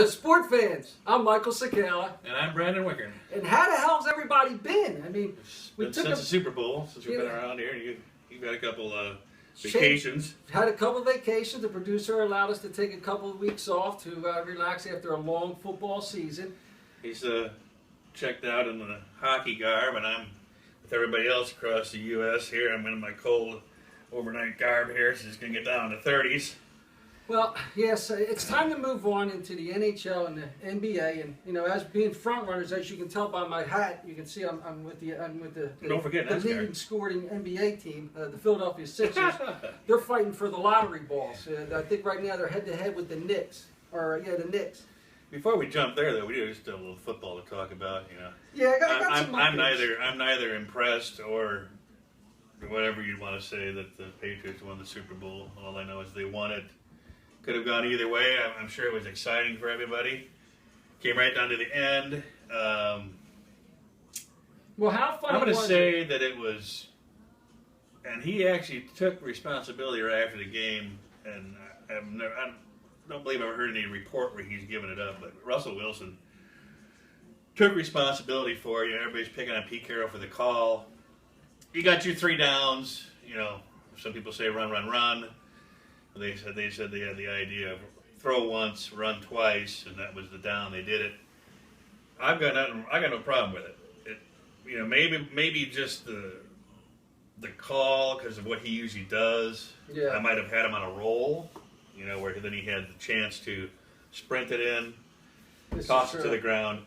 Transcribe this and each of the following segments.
Sport fans, I'm Michael Sakala. And I'm Brandon Wickern. And how the hell's everybody been? I mean, we took since the Super Bowl, since we've been around here, you've had a couple vacations. Had a couple vacations. The producer allowed us to take a couple of weeks off to relax after a long football season. He's checked out in the hockey garb, and I'm with everybody else across the U.S. here. I'm in my cold overnight garb here, so it's going to get down to 30s. Well, yes, it's time to move on into the NHL and the NBA, and as being front runners, as you can tell by my hat, you can see I'm with the leading scoring NBA team, the Philadelphia Sixers. They're fighting for the lottery balls. I think right now they're head to head with the Knicks, the Knicks. Before we jump there, though, we do still have a little football to talk about. Yeah, I got some. I'm neither impressed or whatever you want to say that the Patriots won the Super Bowl. All I know is they won it. Could have gone either way. I'm sure it was exciting for everybody. Came right down to the end. Well, how fun I'm going to say that it was, and he actually took responsibility right after the game, and I don't believe I've ever heard any report where he's given it up, but Russell Wilson took responsibility for it. Everybody's picking on Pete Carroll for the call. You got your 3 downs. Some people say run, run, run. They said they had the idea of throw once, run twice, and that was the down. They did it. I got no problem with it. Maybe just the call because of what he usually does. Yeah. I might have had him on a roll. Where then he had the chance to sprint it in, toss it to the ground.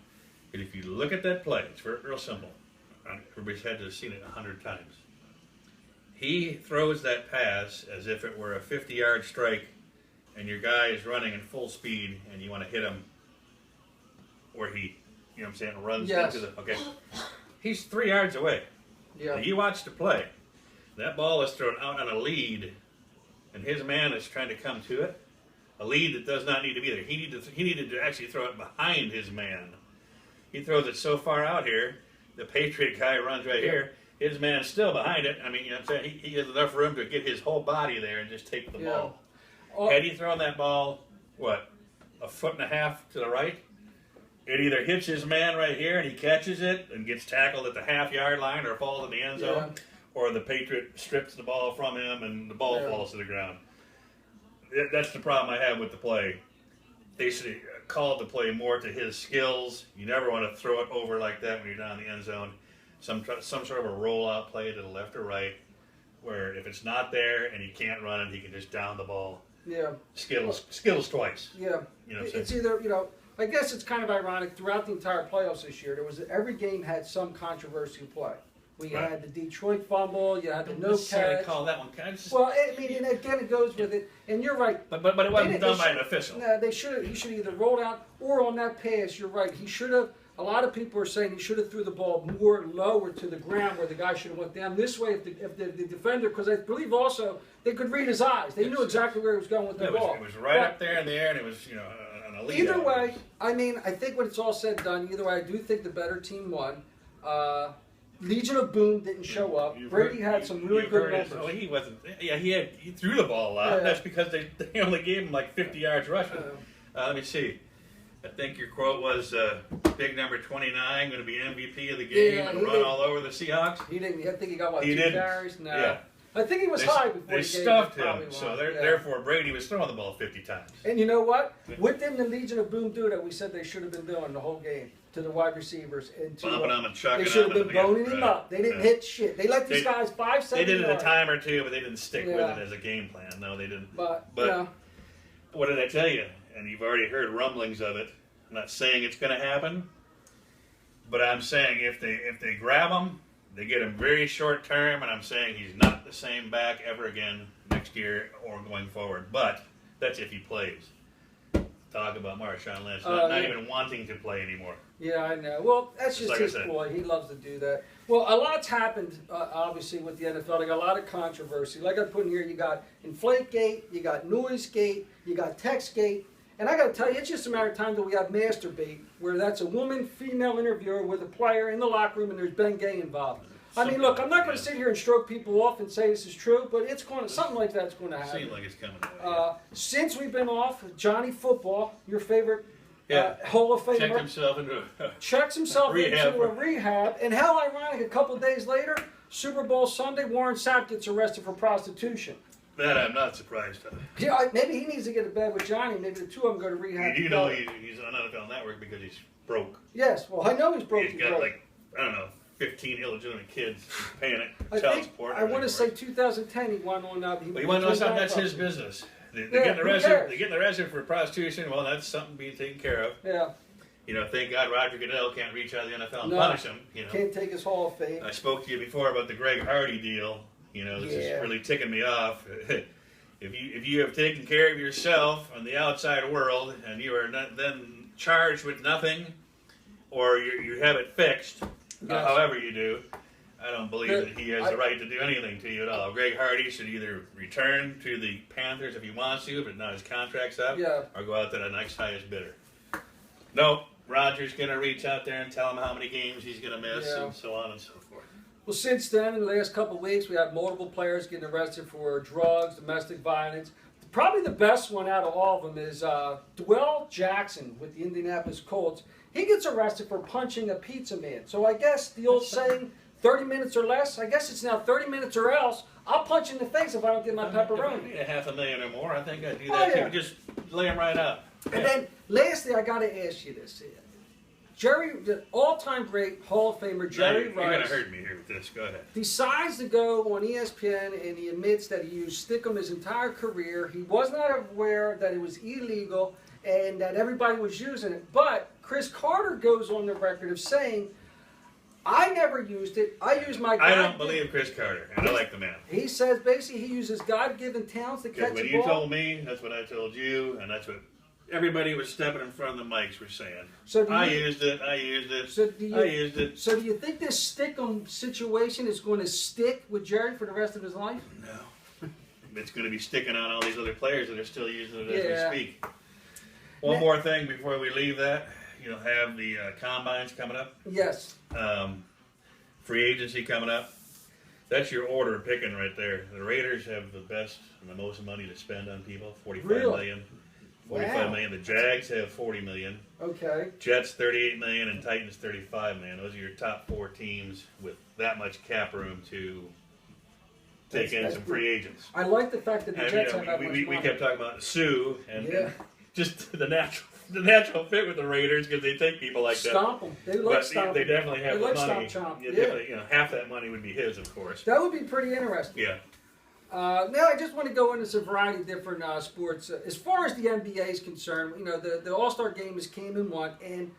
But if you look at that play, it's real simple. Everybody's had to have seen it 100 times. He throws that pass as if it were a 50-yard strike, and your guy is running in full speed, and you want to hit him where he, runs into the... Okay. He's 3 yards away. Yeah. Now you watch the play. That ball is thrown out on a lead, and his man is trying to come to it. A lead that does not need to be there. He needed to actually throw it behind his man. He throws it so far out here, the Patriot guy runs right here. His man's still behind it. I mean, he has enough room to get his whole body there and just take the ball. Had he thrown that ball, a foot and a half to the right, it either hits his man right here and he catches it and gets tackled at the half-yard line or falls in the end zone, or the Patriot strips the ball from him and the ball falls to the ground. That's the problem I have with the play. They should have called the play more to his skills. You never want to throw it over like that when you're down in the end zone. Some sort of a rollout play to the left or right, where if it's not there and he can't run it, he can just down the ball. Yeah. Skittles twice. Yeah. It's either I guess it's kind of ironic throughout the entire playoffs this year. Every game had some controversial play. We had the Detroit fumble. You had the no catch. Call that one. Well, I mean, and again, it goes with it. And you're right. But it wasn't done by an official. No, he should either roll out or on that pass. You're right. He should have. A lot of people are saying he should have threw the ball more lower to the ground where the guy should have went down. This way, if the defender, because I believe also they could read his eyes. They knew exactly where he was going with the ball. It was right up there in the air, and it was on a lead. Either way, I mean, I think when it's all said and done, either way, I do think the better team won. Legion of Boom didn't show up. Brady had some really good numbers. Oh, he wasn't. Yeah, he threw the ball a lot. Yeah. That's because they only gave him like 50 yards rushing. Let me see. I think your quote was big number 29 going to be MVP of the game and run all over the Seahawks. He didn't. I think he got 2 carries. No. Yeah. I think he was high before they stuffed him. So therefore Brady was throwing the ball 50 times. And you know what? What didn't the Legion of Boom do that we said they should have been doing the whole game to the wide receivers? And bumping them and chucking them. They should have been boning him up. They didn't hit shit. They let these guys 5 seconds. They did it a time or two, but they didn't stick with it as a game plan. No, they didn't. But what did I tell you? And you've already heard rumblings of it. I'm not saying it's going to happen, but I'm saying if they grab him, they get him very short term, and I'm saying he's not the same back ever again next year or going forward. But that's if he plays. Talk about Marshawn Lynch not even wanting to play anymore. Yeah, I know. Well, that's just his boy. He loves to do that. Well, a lot's happened, obviously, with the NFL. They got a lot of controversy. Like I put in here, you got Inflategate, you got Noisegate, you got Textgate. And I got to tell you, it's just a matter of time that we have Masturbate, where that's a woman, female interviewer with a player in the locker room, and there's Ben Gay involved. I mean, look, I'm not going to sit here and stroke people off and say this is true, but it's going to, something like that's going to happen. Seems like it's coming. Since we've been off, Johnny Football, your favorite Hall of Fame. Checks himself into a rehab. And how ironic, a couple of days later, Super Bowl Sunday, Warren Sapp gets arrested for prostitution. That I'm not surprised of. Yeah, maybe he needs to get in bed with Johnny. Maybe the two of them go to rehab. You know he's on NFL Network because he's broke. Yes, well, I know he's broke. He's got like, I don't know, 15 illegitimate kids paying it, child support. I want to say 2010 he went on. He went on something. That's his business. They're getting arrested for prostitution. Well, that's something being taken care of. Yeah. You know, thank God Roger Goodell can't reach out of the NFL and punish him. You know, can't take his Hall of Fame. I spoke to you before about the Greg Hardy deal. You know, this is really ticking me off. If you have taken care of yourself on the outside world and you are not then charged with nothing, or you have it fixed, however you do, I don't believe that he has the right to do anything to you at all. Greg Hardy should either return to the Panthers if he wants to, but now his contract's up, or go out to the next highest bidder. No, Roger's going to reach out there and tell him how many games he's going to miss and so on and so forth. Well, since then, in the last couple of weeks, we had multiple players getting arrested for drugs, domestic violence. Probably the best one out of all of them is Dwell Jackson with the Indianapolis Colts. He gets arrested for punching a pizza man. So I guess the old saying, 30 minutes or less, I guess it's now 30 minutes or else. I'll punch in the face if I don't get my pepperoni. If I need $500,000 or more, I think I'd do that too. Just lay him right up. And then, lastly, I got to ask you this. Jerry, the all-time great Hall of Famer Jerry Rice. You're going to hurt me here with this. Go ahead. Decides to go on ESPN, and he admits that he used Stickum his entire career. He was not aware that it was illegal and that everybody was using it. But Chris Carter goes on the record of saying, I never used it. I used my I don't believe Chris Carter, and I like the man. He says basically he uses God-given talents to catch the ball. When you told me, that's what I told you, and that's what everybody was stepping in front of the mics were saying. So I used it. I used it. I used it. So do you think this stick-em situation is going to stick with Jerry for the rest of his life? No. It's going to be sticking on all these other players that are still using it as we speak. One more thing before we leave that. You'll have the combines coming up. Yes. Free agency coming up. That's your order of picking right there. The Raiders have the best and the most money to spend on people. $45 million. $45 million. The Jags have $40 million. Okay. Jets $38 million and Titans $35 million. Those are your top four teams with that much cap room to take in some free agents. I like the fact that the Jets have that much money. We kept talking about Sue and just the natural fit with the Raiders because they take people like that. Stomp them. They like stomp. They definitely have the money. Yeah. Half that money would be his, of course. That would be pretty interesting. Yeah. Now I just want to go into some variety of different sports. As far as the NBA is concerned, you know, the All-Star game has came and went, and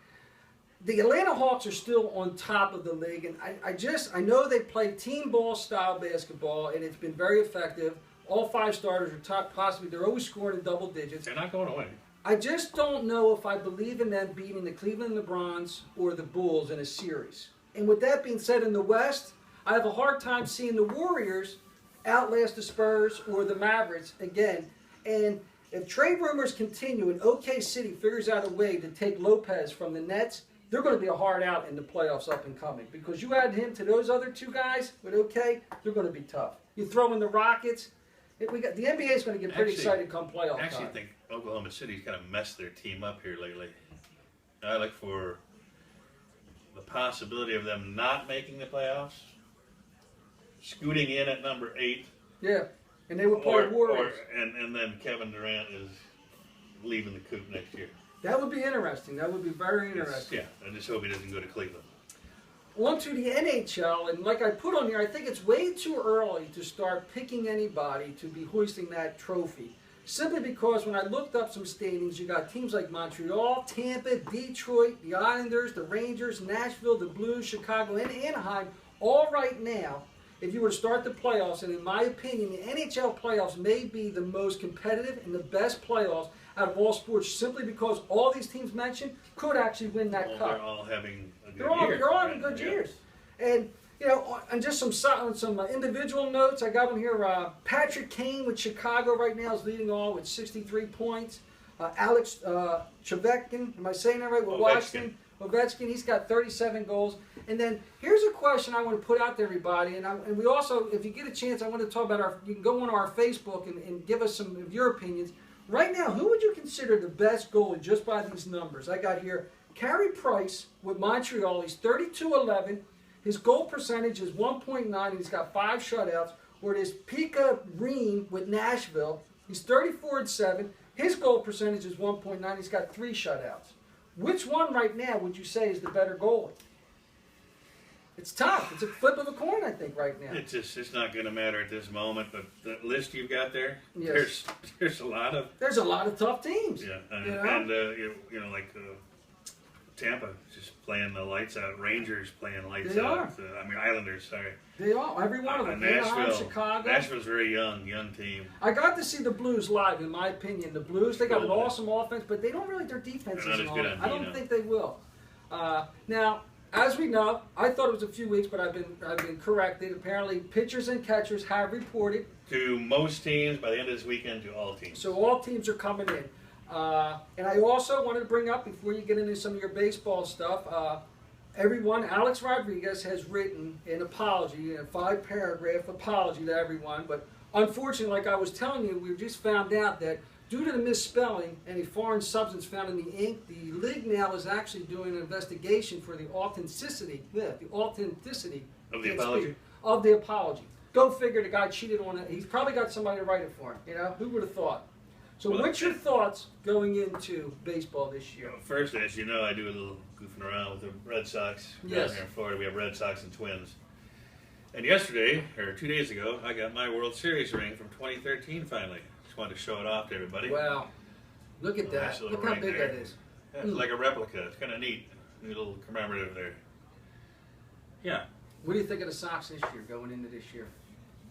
the Atlanta Hawks are still on top of the league. And I know they play team ball style basketball, and it's been very effective. All five starters are top, possibly they're always scoring in double digits. They're not going away. I just don't know if I believe in them beating the Cleveland LeBrons or the Bulls in a series. And with that being said, in the West, I have a hard time seeing the Warriors outlast the Spurs or the Mavericks again. And if trade rumors continue and OK City figures out a way to take Lopez from the Nets, they're going to be a hard out in the playoffs up and coming. Because you add him to those other two guys with OK, they're going to be tough. You throw in the Rockets, the NBA is going to get pretty excited come playoff time. I actually think Oklahoma City's kind of messed their team up here lately. I look for the possibility of them not making the playoffs, scooting in at number 8. Yeah, and they would play Warriors. And then Kevin Durant is leaving the coop next year. That would be interesting. That would be very interesting. Yeah, I just hope he doesn't go to Cleveland. On to the NHL, and like I put on here, I think it's way too early to start picking anybody to be hoisting that trophy. Simply because when I looked up some standings, you got teams like Montreal, Tampa, Detroit, the Islanders, the Rangers, Nashville, the Blues, Chicago, and Anaheim, all right now. If you were to start the playoffs, and in my opinion, the NHL playoffs may be the most competitive and the best playoffs out of all sports, simply because all these teams mentioned could actually win that cup. They're all having a good year. They're all having good years. And, you know, and just some individual notes, I got them here. Patrick Kane with Chicago right now is leading all with 63 points. Alex Ovechkin, am I saying that right? With Washington. Ovechkin, he's got 37 goals. And then here's a question I want to put out to everybody. And we also, if you get a chance, I want to talk about you can go on our Facebook and give us some of your opinions. Right now, who would you consider the best goalie just by these numbers? I got here Carey Price with Montreal. He's 32-11. His goal percentage is 1.9, and he's got 5 shutouts. Where there's Pekka Rinne with Nashville. He's 34-7. His goal percentage is 1.9. He's got 3 shutouts. Which one right now would you say is the better goalie? It's tough. It's a flip of a coin, I think, right now. It's not going to matter at this moment. But the list you've got there, yes. there's a lot of tough teams. Yeah, and like Tampa just playing the lights out. Rangers playing lights out. Islanders. Sorry. They are. Every one of them. Nashville. Chicago. Nashville's a very young team. I got to see the Blues live. In my opinion, the Blues, they got an awesome offense, but they don't really. Their defense isn't on. I don't think they will. Now, as we know, I thought it was a few weeks, but I've been corrected. Apparently, pitchers and catchers have reported to most teams by the end of this weekend. To all teams. So all teams are coming in. And I also wanted to bring up, before you get into some of your baseball stuff, Alex Rodriguez has written an apology, a 5-paragraph apology to everyone. But unfortunately, like I was telling you, we just found out that due to the misspelling and a foreign substance found in the ink, the league now is actually doing an investigation for the authenticity of the apology. Of the apology. Go figure, the guy cheated on it. He's probably got somebody to write it for him. Who would have thought? So what's your thoughts going into baseball this year? First, as you know, I do a little goofing around with the Red Sox. Yes. Down here in Florida, we have Red Sox and Twins. And yesterday, or 2 days ago, I got my World Series ring from 2013 finally. Just wanted to show it off to everybody. Wow. Look at that. Look how big that is. Yeah, it's like a replica. It's kind of neat. Neat little commemorative there. Yeah. What do you think of the Sox this year, going into this year?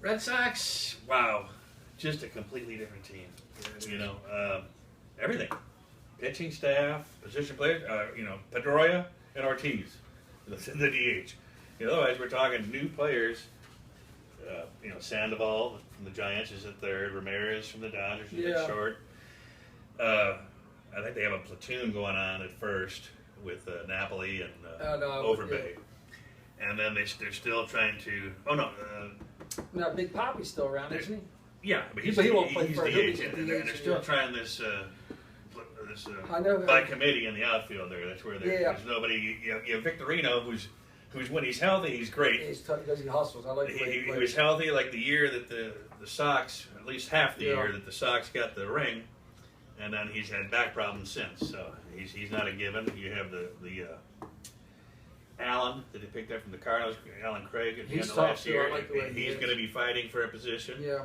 Red Sox, wow. Just a completely different team. Everything. Pitching staff, position players, Pedroia and Ortiz, the DH. Otherwise, we're talking new players. Sandoval from the Giants is at third. Ramirez from the Dodgers is at short. I think they have a platoon going on at first with Napoli and Overbay. And then they're still trying to. Now, Big Poppy's still around, isn't he? Yeah, but he won't play for DH. And they're still trying this by committee in the outfield there. That's where there's nobody. You have Victorino, who's when he's healthy, he's great. Because he hustles. I like the way he was healthy, like the year that the Sox, at least half the year that the Sox got the ring, and then he's had back problems since. So he's not a given. You have the Allen that they picked up from the Cardinals, Alan Craig at the end of last year. He's going to be fighting for a position. Yeah.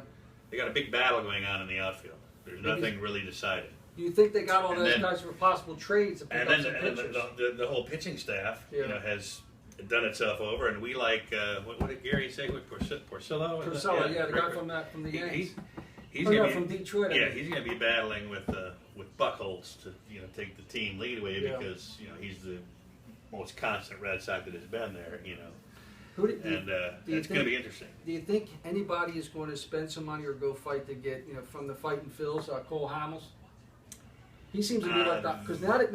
They got a big battle going on in the outfield. There's nothing really decided. Do you think they got all those guys for possible trades to pick up some pitchers? The whole pitching staff, has done itself over, and we like what did Gary say with Porcello? Porcello, the guy from the Yankees. He's from Detroit. He's going to be battling with Buchholz to take the team lead away because he's the most constant Red Sox that has been there. It's going to be interesting. Do you think anybody is going to spend some money or go fight to get, from the Fighting Phils, Cole Hamels? He seems to be like that because now that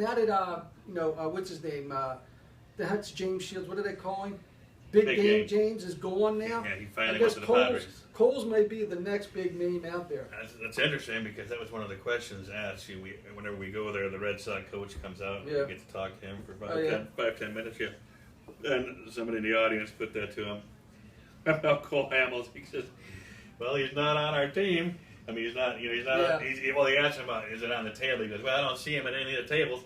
what's his name? That's James Shields. What do they call him? Big Game James is gone now. Yeah, he finally went to the Padres. Coles may be the next big name out there. That's interesting because that was one of the questions asked. Whenever we go there, the Red Sox coach comes out. And we get to talk to him for 5-10 minutes. Yeah. And somebody in the audience put that to him about Cole Hamels. He says, "Well, he's not on our team. I mean, he's not. He's not. Well, he asked him about, is it on the table? He goes, well, I don't see him at any of the tables.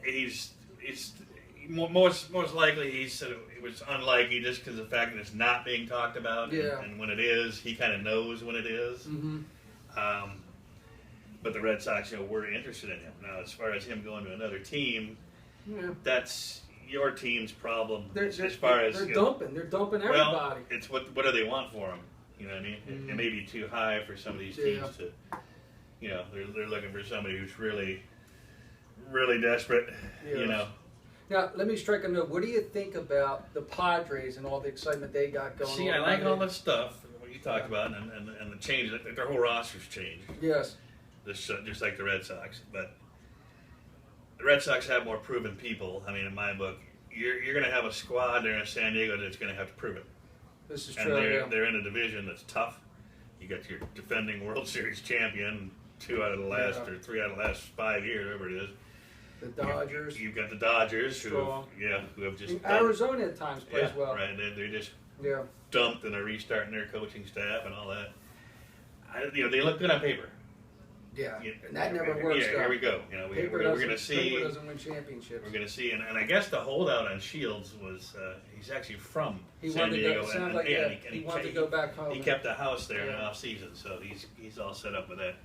He's most likely he said it was unlikely just because of the fact that it's not being talked about. Yeah. And when it is, he kind of knows when it is. Mm-hmm. But the Red Sox, we're interested in him now. As far as him going to another team. Yeah. That's your team's problem. They're dumping everybody. Well, it's what do they want for him? You know what I mean? Mm-hmm. It may be too high for some of these teams to. They're looking for somebody who's really, really desperate. Yes. Now, let me strike a note. What do you think about the Padres and all the excitement they got going on? See, I like all this stuff, what you talked about, and the changes. Their whole roster's changed. Yes. Just like the Red Sox. But the Red Sox have more proven people. I mean, in my book, you're going to have a squad there in San Diego that's going to have to prove it. This is true. And they're in a division that's tough. You got your defending World Series champion, 2 out of the last or 3 out of the last 5 years, whatever it is. The Dodgers. You've got the Dodgers, who have just Arizona at times plays well. Right. They just dumped and are restarting their coaching staff and all that. They look good on paper. Yeah, and that never works. Yeah, here we go. We're going to see. Paper doesn't win championships. We're going to see, and I guess the holdout on Shields was he's actually from San Diego, he wanted to go back home. He kept a house there in the off season, so he's all set up with that.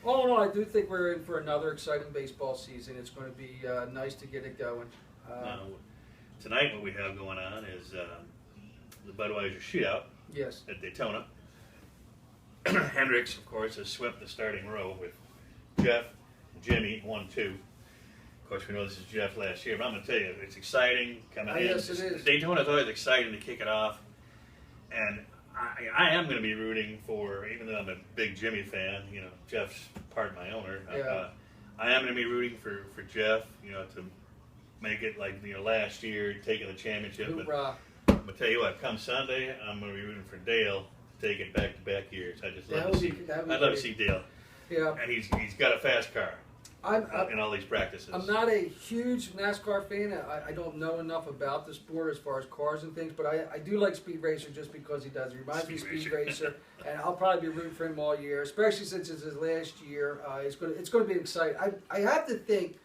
All in all, I do think we're in for another exciting baseball season. It's going to be nice to get it going. Tonight, what we have going on is the Budweiser Shootout at Daytona. Hendricks, of course, has swept the starting row with Jeff, Jimmy, 1-2. Of course, we know this is Jeff last year, but I'm going to tell you, it's exciting coming in. Yes, it is. Daytona's always exciting to kick it off, and I am going to be rooting for, even though I'm a big Jimmy fan, Jeff's part of my owner. I am going to be rooting for Jeff, to make it like last year, taking the championship. Hoorah. But I'm going to tell you what, come Sunday, I'm going to be rooting for Dale to take it back-to-back years. I just love to see. I'd love to see Dale. Yeah. And he's got a fast car. In all these practices. I'm not a huge NASCAR fan. I don't know enough about the sport as far as cars and things, but I do like Speed Racer just because he does. He reminds me of Speed Racer, and I'll probably be rooting for him all year, especially since it's his last year. It's going to be exciting. I have to think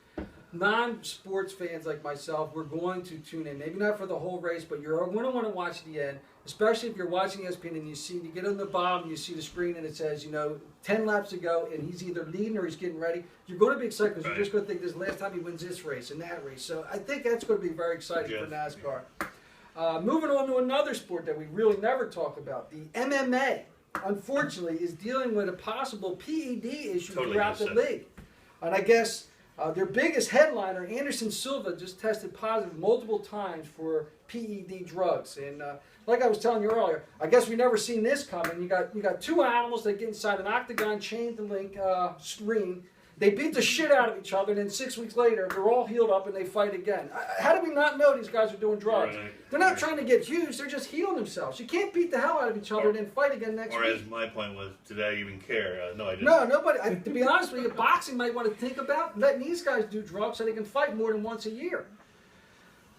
non-sports fans like myself, we're going to tune in. Maybe not for the whole race, but you're going to want to watch the end, especially if you're watching ESPN and you get on the bottom, you see the screen and it says, 10 laps to go, and he's either leading or he's getting ready. You're going to be excited because you're just going to think this is the last time he wins this race and that race. So I think that's going to be very exciting for NASCAR. Moving on to another sport that we really never talk about, the MMA, unfortunately, is dealing with a possible PED issue throughout the league. And I guess their biggest headliner, Anderson Silva, just tested positive multiple times for PED drugs. And like I was telling you earlier, I guess we never seen this coming. You got two animals that get inside an octagon chain link ring. They beat the shit out of each other, and then 6 weeks later, they're all healed up and they fight again. How do we not know these guys are doing drugs? They're not trying to get huge. They're just healing themselves. You can't beat the hell out of each other and then fight again next week. Or as my point was, did I even care? No, I didn't. No, nobody. To be honest with you, boxing might want to think about letting these guys do drugs so they can fight more than once a year.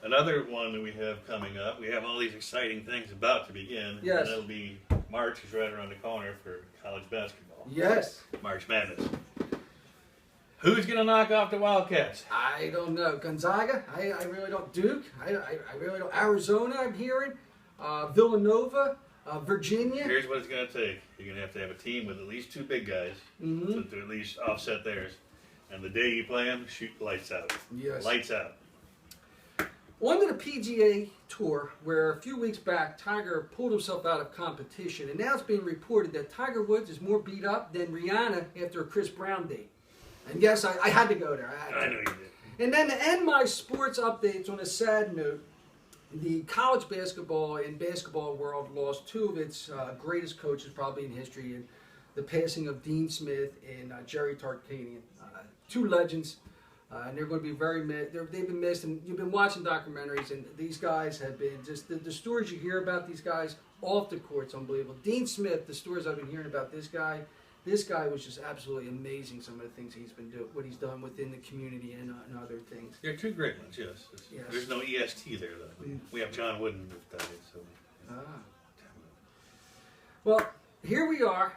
Another one that we have coming up, we have all these exciting things about to begin. Yes. And that'll be March is right around the corner for college basketball. Yes. March Madness. Who's going to knock off the Wildcats? I don't know. Gonzaga? I really don't. Duke? I really don't. Arizona, I'm hearing. Villanova? Virginia? Here's what it's going to take. You're going to have a team with at least two big guys to at least offset theirs. And the day you play them, shoot the lights out. Yes. Lights out. On to the PGA Tour, where a few weeks back, Tiger pulled himself out of competition. And now it's being reported that Tiger Woods is more beat up than Rihanna after a Chris Brown date. And yes, I had to go there. I know you did. And then to end my sports updates on a sad note, the college basketball and basketball world lost two of its greatest coaches probably in history, in the passing of Dean Smith and Jerry Tarkanian. Two legends, and they're going to be very missed. They've been missed, and you've been watching documentaries, and these guys have been just, the stories you hear about these guys off the court's unbelievable. Dean Smith, the stories I've been hearing about this guy was just absolutely amazing, some of the things he's been doing, what he's done within the community and other things. They're two great ones, yes. There's no EST there, though. We have John Wooden with that. So. Well, here we are,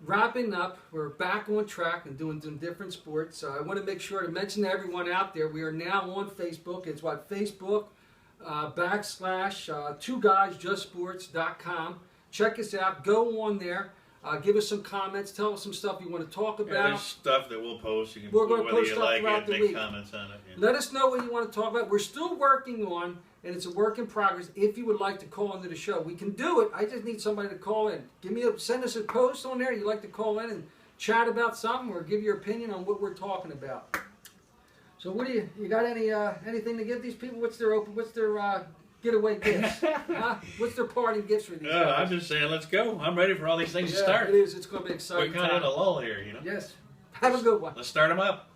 wrapping up. We're back on track and doing some different sports. I want to make sure to mention to everyone out there, we are now on Facebook. It's Facebook / 2guysjustsports.com. Check us out. Go on there. Give us some comments. Tell us some stuff you want to talk about. Yeah, there's stuff that we'll post. You can We're going to post stuff like throughout it, the make week. Comments on it. Let us know what you want to talk about. We're still working on, and it's a work in progress. If you would like to call into the show, we can do it. I just need somebody to call in. Send us a post on there. You'd like to call in and chat about something, or give your opinion on what we're talking about. So, what do you got? Anything to give these people? What's their getaway gifts? What's their party gifts for these guys? I'm just saying, let's go. I'm ready for all these things to start. It is. It's going to be exciting. We're kind of in a lull here, Yes. Have a good one. Let's start them up.